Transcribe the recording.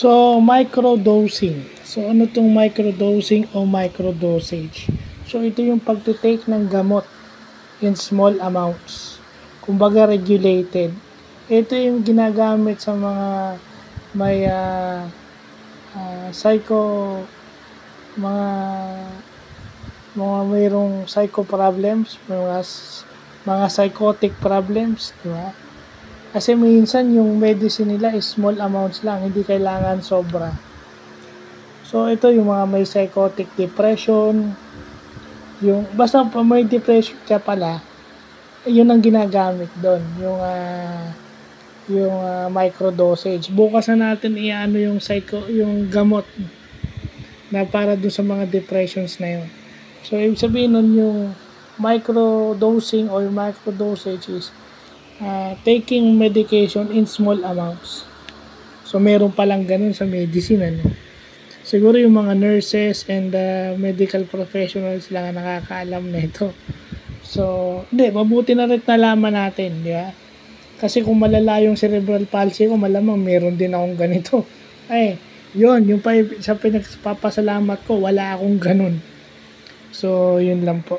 So, microdosing. So, ano tong microdosing o microdosage? So, ito yung pagtitake ng gamot in small amounts. Kumbaga, regulated. Ito yung ginagamit sa mga may mga mayroong psycho problems, mga psychotic problems, di ba? Kasi minsan yung medicine nila is small amounts lang, hindi kailangan sobra. So ito yung mga may psychotic depression, yung basta may depression ka pala, yun ang ginagamit doon, yung microdosage. Bukas na natin iano yung gamot na para doon sa mga depressions na yun. So ibig sabihin nun yung microdosing or microdosage is taking medication in small amounts. So, meron palang ganun sa medicine, ano? Siguro yung mga nurses and medical professionals lang ang nakakaalam na ito. So, mabuti na rin nalaman natin, di ba? Kasi kung malala yung cerebral palsy ko, malamang meron din akong ganito. Ay, yung sa pinagpapasalamat ko, wala akong ganun. So, yun lang po.